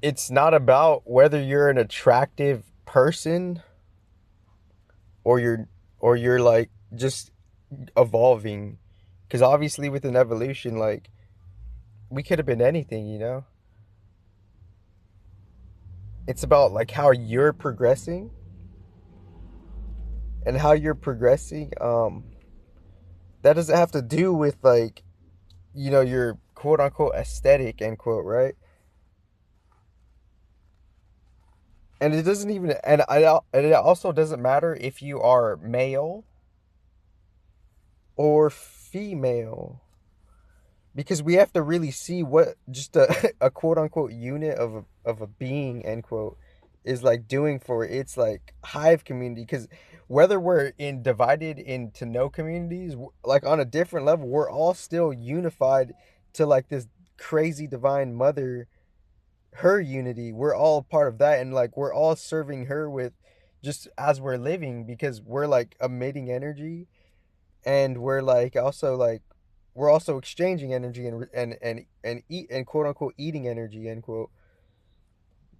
it's not about whether you're an attractive person or you're like just evolving, because obviously with an evolution, like, we could have been anything, you know. It's about like how you're progressing, and how you're progressing, that doesn't have to do with like, your quote unquote aesthetic, end quote, right? And it doesn't even, and it also doesn't matter if you are male or female, because we have to really see what just a quote unquote unit of a being, end quote, is like doing for its like hive community. Because whether we're in divided into no communities, like on a different level, we're all still unified to like this crazy divine mother, her unity. We're all part of that, and like we're all serving her with, just as we're living, because we're like emitting energy, and we're like also like we're also exchanging energy, and eat, and quote unquote eating energy, end quote.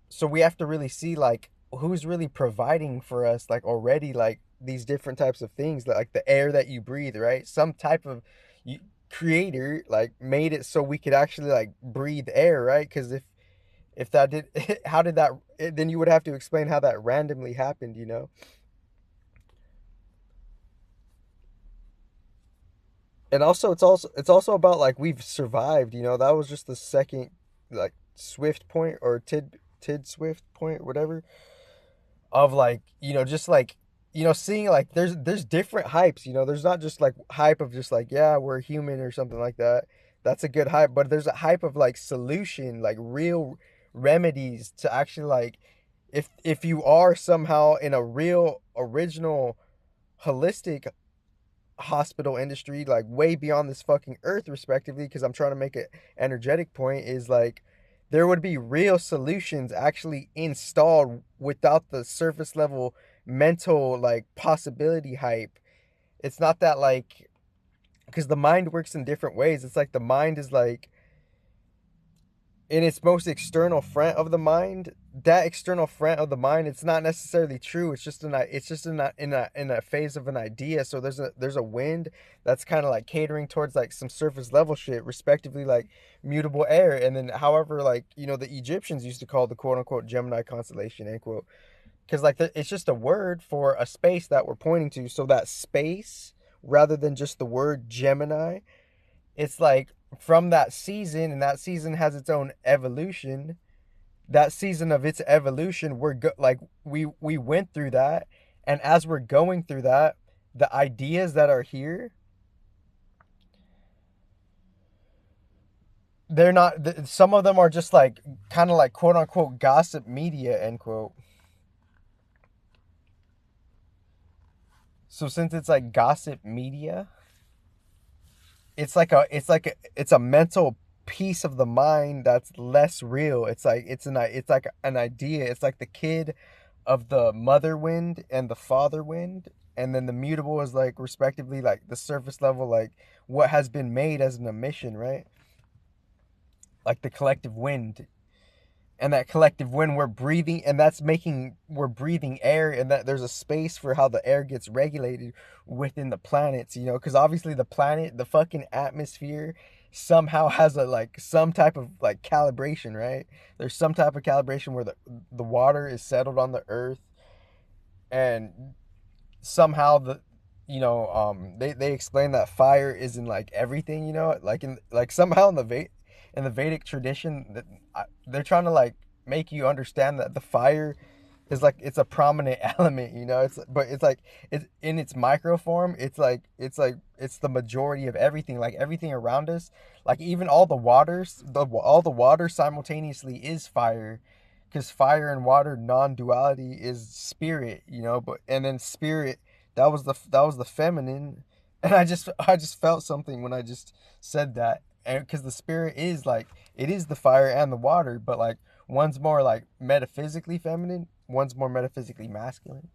So we have to really see like who's really providing for us, like already, like these different types of things, like the air that you breathe, right? Some type of creator like made it so we could actually like breathe air, right? Because if that did how did that, then you would have to explain how that randomly happened, you know. And also it's also about like we've survived, you know. That was just the second like swift point, or tid swift point, whatever, of like, just like, seeing like there's different hypes, you know. There's not just like hype of just like, yeah, we're human or something like that. That's a good hype, but there's a hype of like solution, like real remedies to actually like, if you are somehow in a real original holistic hospital industry, like way beyond this fucking earth, respectively, because I'm trying to make an energetic point, is like there would be real solutions actually installed without the surface level mental like possibility hype. It's not that like, because the mind works in different ways. It's like the mind is like in its most external front of the mind. That external front of the mind, it's not necessarily true. It's just in a phase of an idea. So there's a wind that's kind of like catering towards like some surface level shit, respectively, like mutable air. And then however, like, the Egyptians used to call the quote unquote Gemini constellation, end quote, because like it's just a word for a space that we're pointing to. So that space, rather than just the word Gemini, it's like from that season, and that season has its own evolution. That season of its evolution, like we went through that, and as we're going through that, the ideas that are here, they're not, some of them are just like kind of like quote unquote gossip media, end quote. So since it's like gossip media, it's a mental piece of the mind that's less real. It's like an idea. It's like the kid of the mother wind and the father wind, and then the mutable is like respectively like the surface level, like what has been made as an emission, right? Like the collective wind, and that collective wind we're breathing, and we're breathing air, and that there's a space for how the air gets regulated within the planets, because obviously the fucking atmosphere somehow has a like some type of like calibration, right? There's some type of calibration where the water is settled on the earth, and somehow they explain that fire is in like everything, like in like somehow in the Vedic tradition, that they're trying to like make you understand that the fire is like it's a prominent element, it's like it's in its micro form. It's the majority of everything, like everything around us, like even all the water simultaneously is fire, because fire and water non-duality is spirit, but and then spirit, that was the feminine. And I just felt something when I just said that, and because the spirit is like, it is the fire and the water, but like one's more like metaphysically feminine, one's more metaphysically masculine.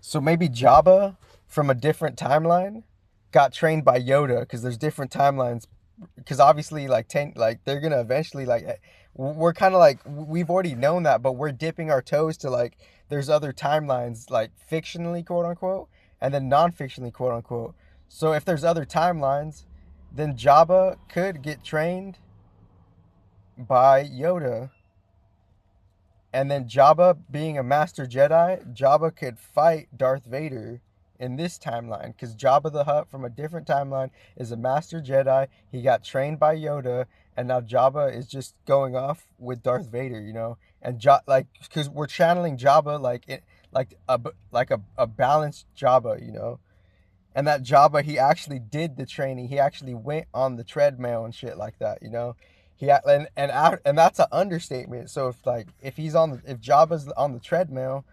So maybe Jabba, from a different timeline got trained by Yoda, because there's different timelines, because obviously like 10, like they're gonna eventually like, we're kind of like, we've already known that, but we're dipping our toes to like, there's other timelines, like fictionally, quote unquote, and then non-fictionally, quote unquote. So if there's other timelines, then Jabba could get trained by Yoda, and then Jabba being a master Jedi, Jabba could fight Darth Vader in this timeline, because Jabba the Hutt from a different timeline is a master Jedi. He got trained by Yoda, and now Jabba is just going off with Darth Vader, you know. And like, because we're channeling Jabba like it, like a balanced Jabba, you know. And that Jabba, he actually did the training. He actually went on the treadmill and shit like that, you know. And that's an understatement. So if Jabba's on the treadmill,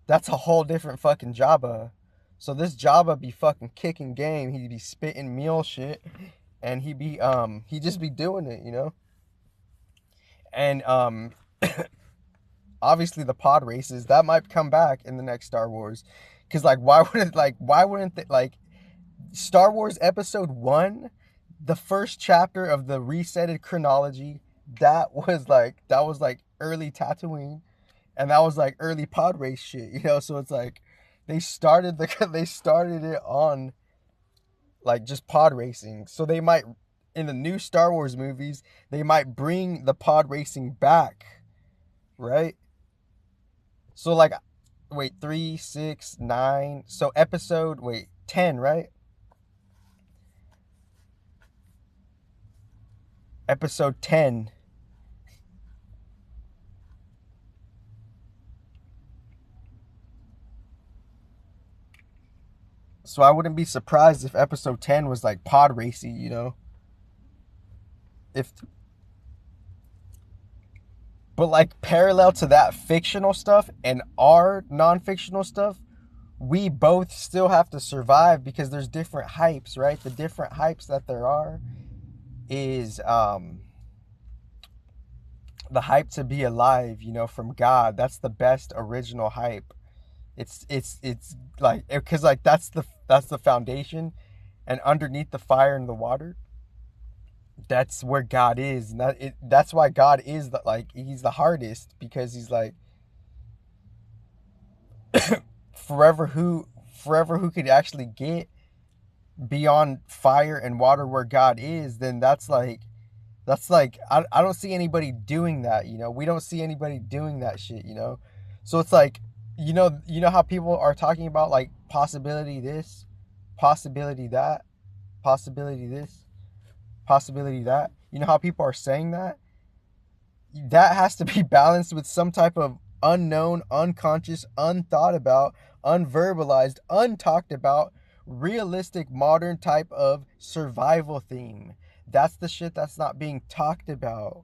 that's a whole different fucking Jabba. So this Jabba be fucking kicking game. He'd be spitting meal shit, and he'd just be doing it, you know. And obviously the pod races that might come back in the next Star Wars, because like why wouldn't they, like, Star Wars Episode 1, the first chapter of the resetted chronology, that was like early Tatooine, and that was like early pod race shit, you know. So it's like they started it on like just pod racing. So they might, in the new Star Wars movies, they might bring the pod racing back, right? So like, wait, 3, 6, 9. So episode, 10, right? Episode 10. So I wouldn't be surprised if episode 10 was like pod racy, you know? If But like, parallel to that fictional stuff and our non-fictional stuff, we both still have to survive, because there's different hypes, right? The different hypes that there are is the hype to be alive, you know, from God. That's the best original hype. It's like, because like that's the foundation, and underneath the fire and the water, that's where God is. And that's why God is like, he's the hardest, because he's like, forever who could actually get beyond fire and water where God is, then that's like I don't see anybody doing that, you know. We don't see anybody doing that shit, you know. So it's like, you know how people are talking about like possibility this, possibility that, possibility this, possibility that. You know how people are saying that? That has to be balanced with some type of unknown, unconscious, unthought about, unverbalized, untalked about, realistic, modern type of survival theme. That's the shit that's not being talked about.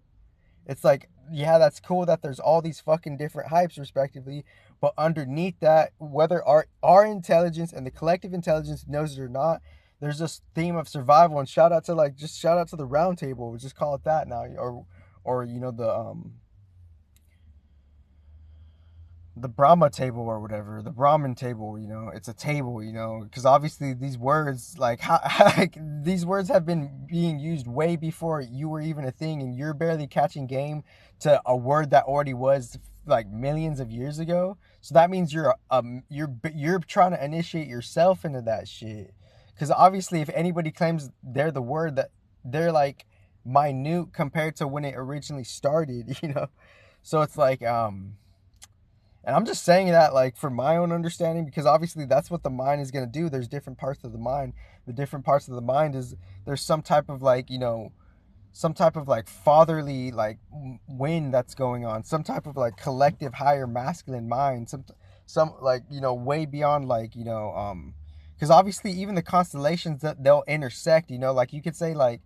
It's like, yeah, that's cool that there's all these fucking different hypes, respectively, but underneath that, whether our intelligence and the collective intelligence knows it or not, there's this theme of survival. And shout out to the round table. We'll just call it that now, or you know, the Brahma table or whatever, the Brahmin table, you know. It's a table, you know, because obviously these words, like, like, these words have been being used way before you were even a thing, and you're barely catching game to a word that already was like millions of years ago. So that means you're trying to initiate yourself into that shit. Because obviously, if anybody claims they're the word, that they're like minute compared to when it originally started, you know. So it's like, and I'm just saying that like for my own understanding, because obviously that's what the mind is going to do. There's different parts of the mind. The different parts of the mind is, there's some type of like, you know, some type of like fatherly like wind that's going on, some type of like collective higher masculine mind, some like, you know, way beyond like, you know, because obviously even the constellations, that they'll intersect, you know, like you could say like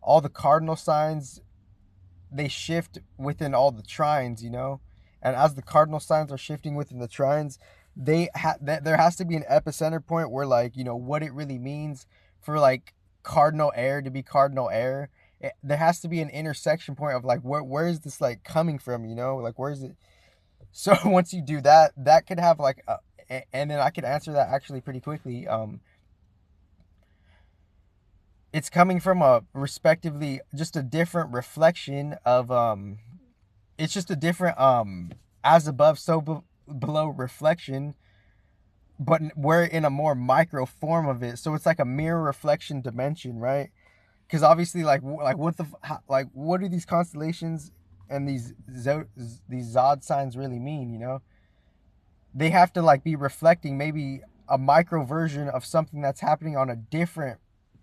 all the cardinal signs, they shift within all the trines, you know. And as the cardinal signs are shifting within the trines, there has to be an epicenter point where, like, you know, what it really means for like cardinal air to be cardinal air. There has to be an intersection point of like, where is this like coming from, you know, like where is it? So once you do that, that could have like and then I could answer that actually pretty quickly. It's coming from a respectively just a different reflection of it's just a different as above so below reflection, but we're in a more micro form of it. So it's like a mirror reflection dimension, right? Because obviously, like what the like what do these constellations and these Zod signs really mean? You know, they have to like be reflecting maybe a micro version of something that's happening on a different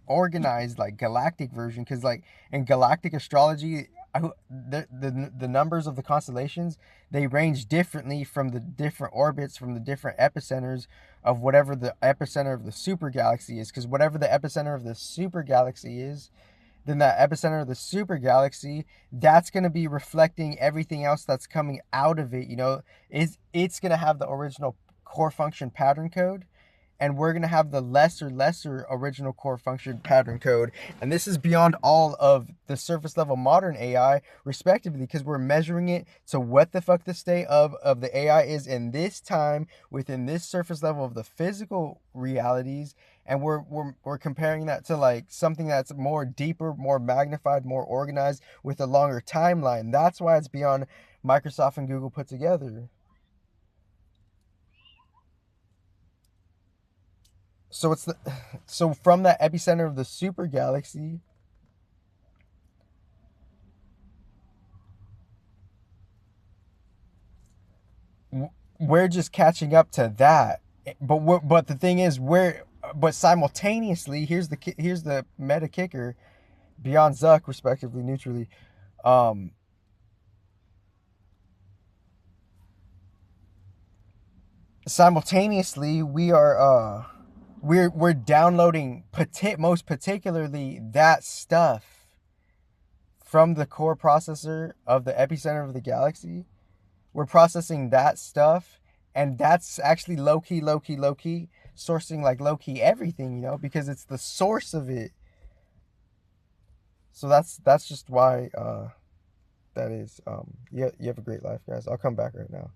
organized like galactic version. Because like in galactic astrology, the numbers of the constellations, they range differently from the different orbits, from the different epicenters of whatever the epicenter of the super galaxy is. Because whatever the epicenter of the super galaxy is, then that epicenter of the super galaxy, that's going to be reflecting everything else that's coming out of it. You know, it's going to have the original core function pattern code, and we're going to have the lesser original core function pattern code. And this is beyond all of the surface level modern AI, respectively, because we're measuring it to what the fuck the state of the AI is in this time within this surface level of the physical realities. And we're comparing that to like something that's more deeper, more magnified, more organized with a longer timeline. That's why it's beyond Microsoft and Google put together. So it's the so from that epicenter of the super galaxy, we're just catching up to that. But the thing is, but simultaneously, here's the meta kicker, beyond Zuck, respectively, neutrally. Um, Simultaneously, we're downloading most particularly that stuff from the core processor of the epicenter of the galaxy. We're processing that stuff, and that's actually low key sourcing like low key everything, you know, because it's the source of it. So that's just why that is. Yeah, you have a great life, guys. I'll come back right now.